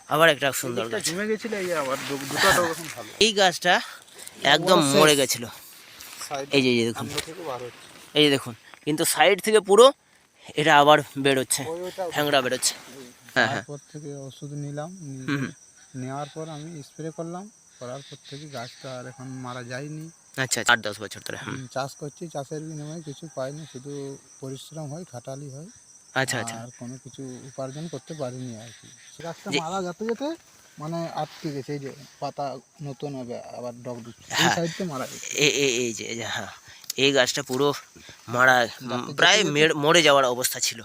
আবার একটা সুন্দর গাছ। জমে গেছিল, এই আবার দুটো এখন ভালো। এই গাছটা একদম মরে গেছিল, এই যে দেখুন, এই যে দেখুন, কিন্তু সাইড থেকে পুরো এটা আবার বেরোচ্ছে, হ্যাংড়া বেরোচ্ছে। হ্যাঁ হ্যাঁ, তারপর থেকে ওষুধ নিলাম, নেওয়ার পর আমি স্প্রে করলাম, করার পর থেকে গাছটা আর এখন মারা যায়নি। আচ্ছা, 8-10 বছর ধরে চাষ করছি, চাষের বিনিময়ে কিছু পাইনি, শুধু পরিশ্রম হয়, খাটালি হয়। আচ্ছা আচ্ছা, আর কোনো কিছু উপার্জন করতে পারিনি আর কি। গাছটা মারা যেতে যেতে মানে আটকে গেছে, এই যে পাতা নতুন হবে আবার ডগ দিচ্ছে, এই সাইডটা মারা গেছে। এই যে হ্যাঁ, এই গাছটা পুরো মারা, প্রায় মরে যাওয়ার অবস্থা ছিল।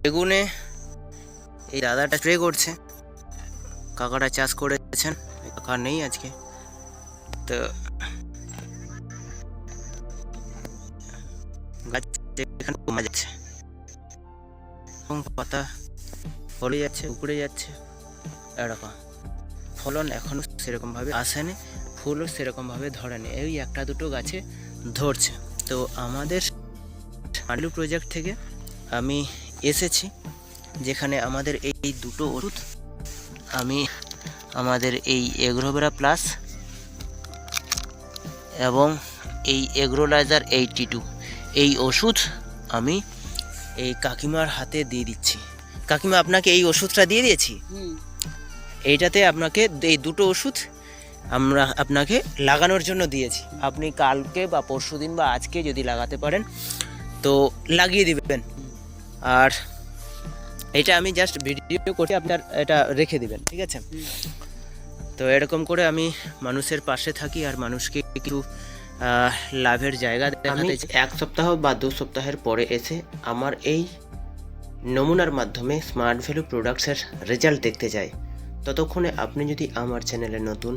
বেগুনে এই দাদাটা স্প্রে করছে, কাকাটা চাষ করেছেন, কাকা নেই আজকে, তো গাছ এখানে কমে যাচ্ছে এবং পাতা ফলে যাচ্ছে, উপড়ে যাচ্ছে, এরকম। ফলন এখনো সেরকমভাবে আসেনি, ফুলও সেরকমভাবে ধরেনি, এই একটা দুটো গাছে ধরছে। তো আমাদের আলু প্রজেক্ট থেকে আমি এসেছি, যেখানে আমাদের এই দুটো ওষুধ, আমি আমাদের এই এগ্রোভেরা প্লাস এবং এই এগ্রোলাইজার 82 এই ওষুধ আমি এই কাকিমার হাতে দিয়ে দিচ্ছি। কাকিমা, আপনাকে এই ওষুধটা দিয়ে দিয়েছি, এইটাতে আপনাকে এই দুটো ওষুধ আমরা আপনাকে লাগানোর জন্য দিয়েছি। আপনি কালকে বা পরশুদিন বা আজকে যদি লাগাতে পারেন তো লাগিয়ে দিবেন। আর এটা আমি জাস্ট ভিডিও করে আপনার এটা রেখে দিবেন, ঠিক আছে? তো এরকম করে আমি মানুষের পাশে থাকি আর মানুষকে কিছু লাভের জায়গা দেখাতে চাই। 1 সপ্তাহ বা 2 সপ্তাহের পরে এসে আমার এই নমুনার মাধ্যমে স্মার্ট ভ্যালু প্রোডাক্টসের রেজাল্ট দেখতে চাই। ততক্ষণে আপনি যদি আমার চ্যানেলে নতুন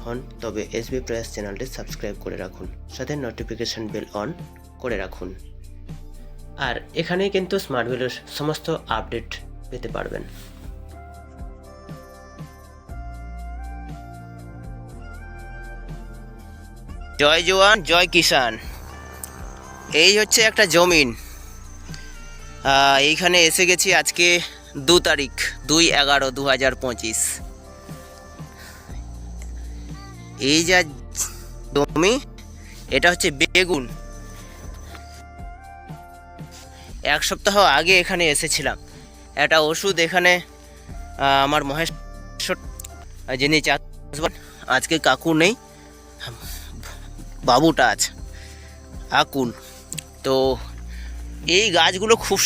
হন তবে এসবি প্রেস চ্যানেলটি সাবস্ক্রাইব করে রাখুন, সাথে নোটিফিকেশন বেল অন করে রাখুন। আর এখানেই কিন্তু স্মার্ট ভ্যালুর সমস্ত আপডেট পেতে পারবেন। জয় জওয়ান জয় কিষান। এই হচ্ছে একটা জমিন, এইখানে এসে গেছি আজকে 2 তারিখ 2/11/2025। এই যা জমি, এটা হচ্ছে বেগুন। 1 সপ্তাহ আগে এখানে এসেছিলাম, একটা ওষুধ এখানে আমার মহেশ্বর যিনি চাষবাস, আজকে কাকু নেই, বাবুটা আছে, আকুল। তো এই গাছগুলো খুব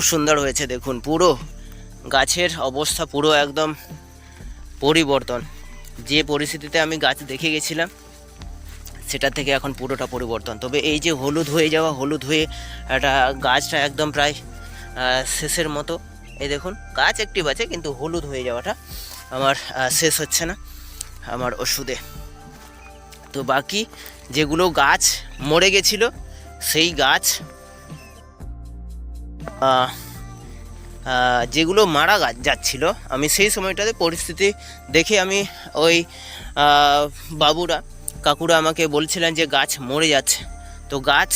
সুন্দর হয়েছে, দেখুন পুরো গাছের অবস্থা পুরো একদম পরিবর্তন। যে পরিস্থিতিতে আমি গাছ দেখে গেছিলাম সেটা থেকে এখন পুরোটা পরিবর্তন। তবে এই যে হলুদ হয়ে একটা গাছটা একদম প্রায় শেষের মতো, এই দেখুন গাছ অ্যাক্টিভ আছে কিন্তু হলুদ হয়ে যাওয়াটা আমার শেষ হচ্ছে না আমার ওষুধে। তো বাকি যেগুলো গাছ মরে গেছিলো সেই গাছ, যেগুলো মারা যাচ্ছিল, আমি সেই সময়টাতে পরিস্থিতি দেখে আমি ওই কাকুরা আমাকে বলছিলেন যে গাছ মরে যাচ্ছে। তো গাছ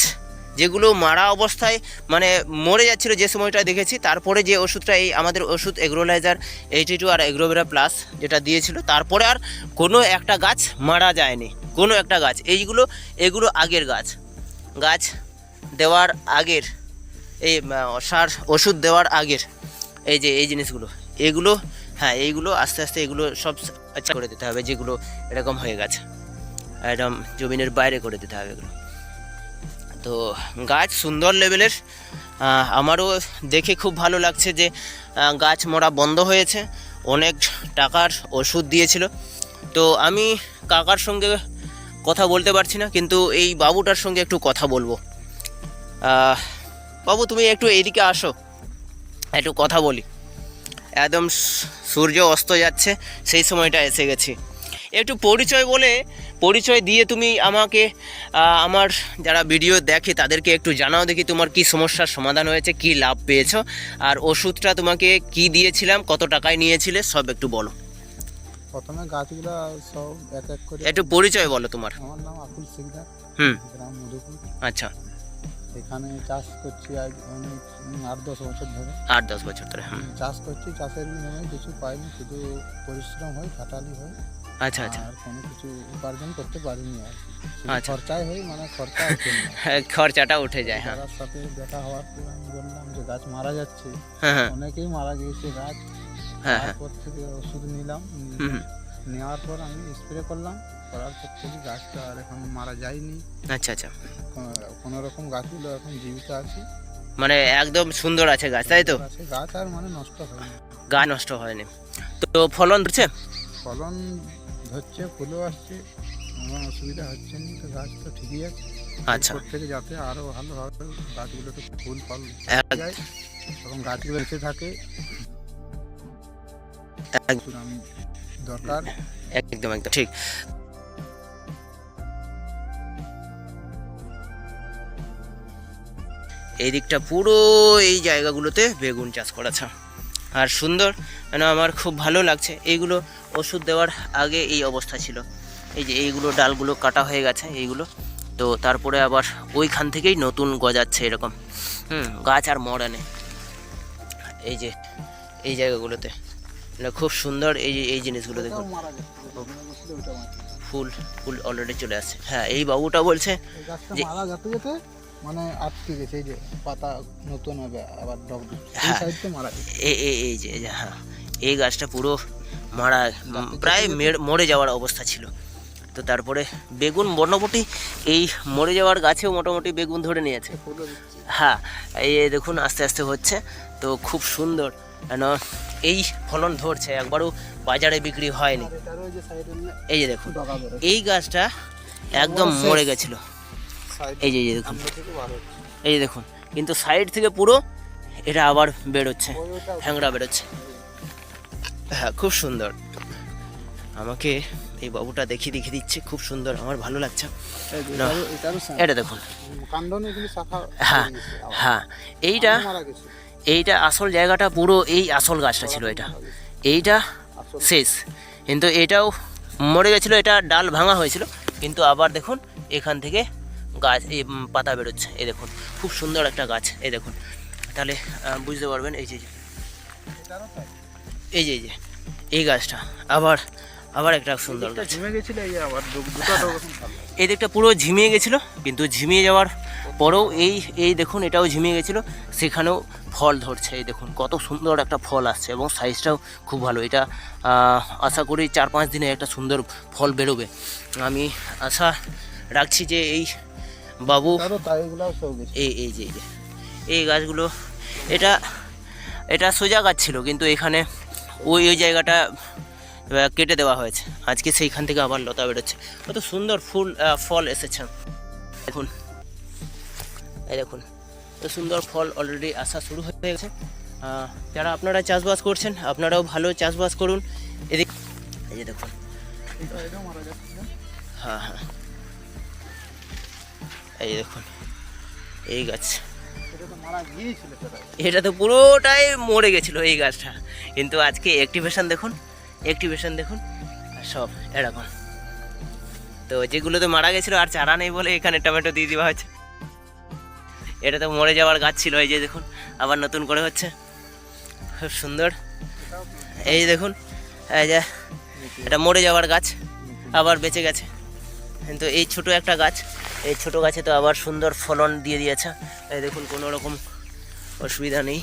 যেগুলো মারা অবস্থায় মানে মরে যাচ্ছিল যে সময়টা দেখেছি, তারপরে যে ওষুধটা এই আমাদের ওষুধ এগ্রোলাইজার 82 আর এগ্রোভেরা প্লাস যেটা দিয়েছিল, তারপরে আর কোনো একটা গাছ মারা যায়নি, কোনো একটা গাছ। এগুলো আগের গাছ দেওয়ার আগের, এই সার ওষুধ দেওয়ার আগের এই যে এই জিনিসগুলো, এইগুলো আস্তে আস্তে এগুলো সব করে দিতে হবে, যেগুলো এরকম হয়ে গেছে একদম জমিনের বাইরে করে দিতে হবে এগুলো। তো গাছ সুন্দর লেভেলের, আমারও দেখে খুব ভালো লাগছে যে গাছ মরা বন্ধ হয়েছে। অনেক টাকার ওষুধ দিয়েছিল। তো আমি কাকার সঙ্গে কথা বলতে পারছি না, কিন্তু এই বাবুটার সঙ্গে একটু কথা বলবো। বাবু, তুমি একটু এইদিকে আসো, একটু কথা বলি। একদম সূর্য অস্ত যাচ্ছে, সেই সময়টা এসে গেছি। একটু পরিচয় দিয়ে তুমি আমাকে, আমার যারা ভিডিও দেখে তাদেরকে একটু জানাও দেখি তোমার কি সমস্যার সমাধান হয়েছে, কি লাভ পেয়েছো, আর ওষুধটা তোমাকে কি দিয়েছিলাম, কত টাকায় নিয়েছিলে, সব একটু বলো। প্রথমে গাছগুলো সব এক এক করে, একটু পরিচয় বলো তোমার। আমার নাম আকুল সিকদার, গ্রাম মধুপুর। আচ্ছা, এখানে চাষ করছি আজ অনেক 8-10 বছর ধরে 8-10 বছর ধরে। চাষ করছি। চাষের বিনিময়ে কিছু পাইনি, শুধু পরিশ্রম হয়, খাটালি হয়, আচ্ছা আচ্ছা, আর কোনো কিছু উপার্জন করতে পারিনি আর কি। শুধু আচ্ছা। খরচাই হয়, মানে খরচা ওঠে না। খরচাটা উঠে যায়। হ্যাঁ দাদার সাথে দেখা হওয়ার পর আমি বললাম যে গাছ মারা যাচ্ছে, হ্যাঁ হ্যাঁ অনেকেই মারা গিয়েছে গাছ। হ্যাঁ হ্যাঁ। তারপর থেকে ওষুধ নিলাম, হুম, নেওয়ার পর আমি স্প্রে করলাম, করার পর থেকে গাছটা আর এখন মারা যায়নি। আচ্ছা আচ্ছা, কোনো রকম গাছগুলো এখন জীবিত আছে, মানে একদম সুন্দর আছে গাছ, তাই তো? আছে গাছ, আর মানে নষ্ট হয়নি, গাছ নষ্ট হয়নি। তো ফলন ধরছে? ফলন ধরছে, ফুলও আসছে, কোনো অসুবিধা হচ্ছে না, তো গাছ তো ঠিকই আছে। আচ্ছা, এরপর থেকে যাতে আরো ভালোভাবে গাছগুলোতে ফুল ফল এক- যায় এবং গাছগুলো বেঁচে থাকে, এক- আমি দরকার। একদম একদম ঠিক। এই দিকটা পুরো এই জায়গাগুলোতে বেগুন চাষ করেছে, আর সুন্দর, মানে আমার খুব ভালো লাগছে। এইগুলো ওষুধ দেওয়ার আগে এই অবস্থা ছিল, এই যে এইগুলো ডালগুলো কাটা হয়ে গেছে এইগুলো, তো তারপরে আবার ওইখান থেকেই নতুন গজাচ্ছে এরকম। গাছ আর মরে নেই। এই যে এই জায়গাগুলোতে মানে খুব সুন্দর। এই যে এই জিনিসগুলো দেখুন, মারা যাচ্ছে, ফুল ফুল অলরেডি চলে আসছে। হ্যাঁ, এই বাবুটা বলছে এই গাছটা যে- মারা যেতে যেতে মানে আটকে গেছে, এই যে পাতা নতুন হবে আবার ডগ দিচ্ছে, এই হ্যাঁ। সাইডটা মারা গেছে। এই যে হ্যাঁ, এই গাছটা পুরো মারা, প্রায় মরে যাওয়ার অবস্থা ছিল। তো তারপরে বেগুন মোটামুটি এই মরে যাওয়ার গাছেও মোটামুটি বেগুন ধরে নিয়েছে। ফুলও দিচ্ছে। হ্যাঁ, এই দেখুন আস্তে আস্তে হচ্ছে, তো খুব সুন্দর। কেন এই ফলন ধরছে, একবারও বাজারে বিক্রি হয়নি। আর এটারও যে সাইডে এই যে দেখুন, ডগা বেরোচ্ছে, এই গাছটা একদম শেষ। মরে গেছিল। সাইড এই যে দেখুন, সামনে থেকে বার হচ্ছে। এই যে দেখুন, কিন্তু সাইড থেকে পুরো এটা আবার বেরোচ্ছে, ওই ওটা হ্যাংড়া বেরোচ্ছে। হ্যাঁ, খুব সুন্দর। আমাকে এই বাবুটা দেখিয়ে দিচ্ছে, খুব সুন্দর, আমার ভালো লাগছে। না, এটারও same। এটা দেখুন। কাণ্ড নেই কিন্তু শাখা হ্যাঁ বেরিয়ে গেছে আবার। হ্যাঁ, এইটা মারা গেছে। এইটা আসল জায়গাটা, পুরো এই আসল গাছটা ছিল এটা। এইটা আসল শেষ, কিন্তু এটাও মরে গেছিলো, এটা ডাল ভাঙা হয়েছিল, কিন্তু আবার দেখুন এখান থেকে গাছ, এই পাতা বেরোচ্ছে। এই দেখুন, খুব সুন্দর একটা গাছ। এই দেখুন, তাহলে বুঝতে পারবেন। এই যে এটারও তাই। এই যে এই গাছটা আবার আবার একটা সুন্দর গাছ। ঝিমে গেছিল, এই যে আবার দুটো ডগ এখন ভালো। এই দিকটা পুরো ঝিমিয়ে গেছিলো, কিন্তু ঝিমিয়ে যাওয়ার পরেও এই দেখুন এটাও ঝিমিয়ে গেছিলো, সেখানেও ফল ধরছে। এই দেখুন কত সুন্দর একটা ফল আসছে, এবং সাইজটাও খুব ভালো। এটা আশা করি 4-5 দিনে একটা সুন্দর ফল বেরোবে। আমি আশা রাখছি যে এই বাবু এটারও তাই, এগুলাও সব গেছে। এই যে এই গাছগুলো, এটা সোজা গাছ ছিল, কিন্তু এখানে ওই জায়গাটা কেটে দেওয়া হয়েছে। আজকে সেইখান থেকে আবার লতা বেরোচ্ছে, কত সুন্দর ফল এসেছে। দেখুন, এই দেখুন, তো সুন্দর ফল অলরেডি আসা শুরু হয়ে গেছে। যারা আপনারা চাষবাস করছেন, আপনারাও ভালো চাষবাস করুন। এদিক এই যে দেখুন, এটাও মারা যাচ্ছে। হ্যাঁ হ্যাঁ, এই যে দেখুন এই গাছ, এটা তো মারা গিয়েছিল প্রায়। এটা তো পুরোটাই মরে গেছিলো এই গাছটা, কিন্তু আজকে অ্যাক্টিভেশন দেখুন আর সব এরকম। তো যেগুলো তো মারা গেছিলো আর চারা নেই বলে এখানে টমেটো দিয়ে দেওয়া হয়েছে। এটা তো মরে যাওয়ার গাছ ছিল, এই যে দেখুন আবার নতুন করে হচ্ছে, খুব সুন্দর। এই যে দেখুন, এই যে এটা মরে যাওয়ার গাছ আবার বেঁচে গেছে, কিন্তু এই ছোট একটা গাছ, এই ছোট গাছে তো আবার সুন্দর ফলন দিয়ে দিয়েছে। এই দেখুন, কোনো রকম অসুবিধা নেই।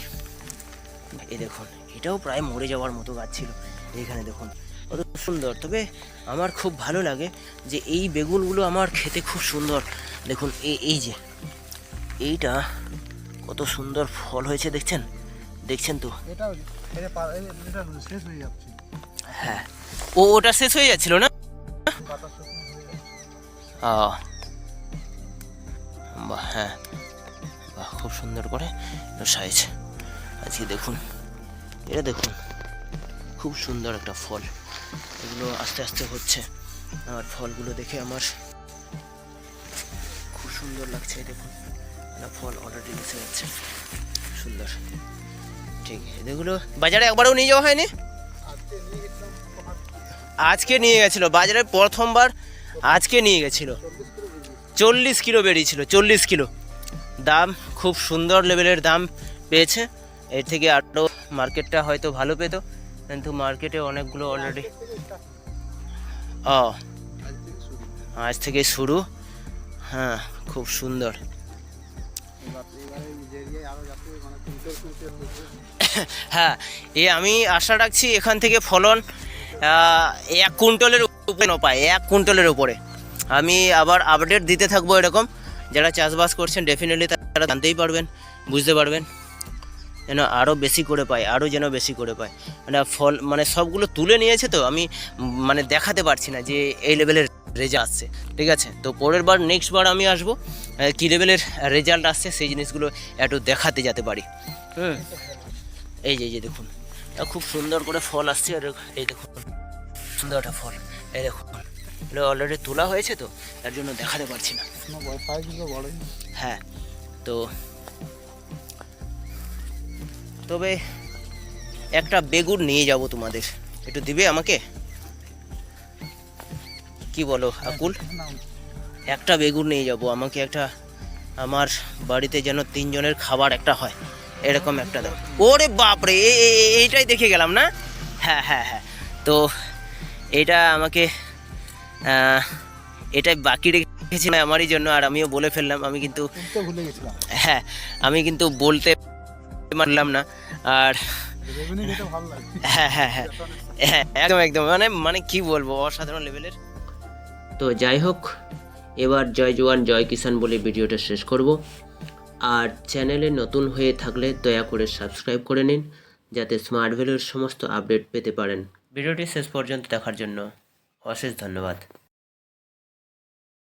এই দেখুন, এটাও প্রায় মরে যাওয়ার মতো গাছ ছিল। এইখানে দেখুন কত সুন্দর। তবে আমার খুব ভালো লাগে যে এই বেগুনগুলো আমার খেতে খুব সুন্দর। দেখুন এই যে এইটা কত সুন্দর ফল হয়েছে, দেখছেন তো? এটাও এটা শেষ হয়ে যাচ্ছে, হ্যাঁ, ওটা শেষ হয়ে যাচ্ছিল না? পাতা শুকনো হয়ে যাচ্ছে। বাহ, হ্যাঁ বাহ, খুব সুন্দর করে সাইজ। আজকে দেখুন, এটা দেখুন খুব সুন্দর একটা ফল। এগুলো আস্তে আস্তে হচ্ছে, আর ফলগুলো দেখে আমার খুব সুন্দর লাগছে। দেখুন একটা ফল অলরেডি এসে যাচ্ছে, সুন্দর। ঠিক, এগুলো বাজারে একবারও নিয়ে যাওয়া হয়নি? আজকে নিয়ে গেছিলো বাজারে, প্রথমবার আজকে নিয়ে গেছিলো। 40 কিলো বেরিয়েছিল, 40 কিলো। দাম খুব সুন্দর লেভেলের দাম পেয়েছে। এর থেকে আরও মার্কেটটা হয়তো ভালো পেতো, কিন্তু মার্কেটে অনেকগুলো অলরেডি আজ থেকে শুরু। হ্যাঁ, খুব সুন্দর। হ্যাঁ, আমি আশা রাখছি এখান থেকে ফলন 1 কুইন্টালের উপরে পায়, 1 কুইন্টালের উপরে। আমি আবার আপডেট দিতে থাকবো এরকম। যারা চাষবাস করছেন ডেফিনেটলি তারা জানতেই পারবেন, বুঝতে পারবেন, যেন আরও বেশি করে পায়, আরও যেন বেশি করে পায়। মানে ফল মানে সবগুলো তুলে নিয়েছে, তো আমি মানে দেখাতে পারছি না যে এই লেভেলের রেজাল্ট আসছে। ঠিক আছে, তো পরের বার নেক্সট বার আমি আসবো, কী লেভেলের রেজাল্ট আসছে সেই জিনিসগুলো একটু দেখাতে যেতে পারি। এই যে দেখুন, খুব সুন্দর করে ফল আসছে। আর এই দেখুন সুন্দর একটা ফল, এই দেখুন অলরেডি তোলা হয়েছে, তো তার জন্য দেখাতে পারছি না। হ্যাঁ, তো তবে একটা বেগুন নিয়ে যাব তোমাদের, একটু দিবে আমাকে? কি বলো আকুল? একটা বেগুন নিয়ে যাব, আমাকে একটা, আমার বাড়িতে যেন 3 জনের খাবার একটা হয়, এরকম একটা দাও। ওরে বাপরে, এইটাই দেখে গেলাম না। হ্যাঁ হ্যাঁ হ্যাঁ, তো এটা আমাকে এটাই বাকি রেখেছি আমারই জন্য, আর আমিও বলে ফেললাম। আমি কিন্তু ভুলে গেছিলাম। হ্যাঁ, আমি কিন্তু বলতে পারলাম না। আর হ্যাঁ হ্যাঁ হ্যাঁ হ্যাঁ, একদম একদম, মানে কি বলবো, অসাধারণ লেভেলের। তো যাই হোক, এবার জয় জওয়ান জয় কিষাণ বলে ভিডিওটা শেষ করব। আর চ্যানেলে নতুন হয়ে থাকলে দয়া করে সাবস্ক্রাইব করে নিন, যাতে স্মার্ট ভ্যালুর সমস্ত আপডেট পেতে পারেন। ভিডিওটি শেষ পর্যন্ত দেখার জন্য অশেষ ধন্যবাদ।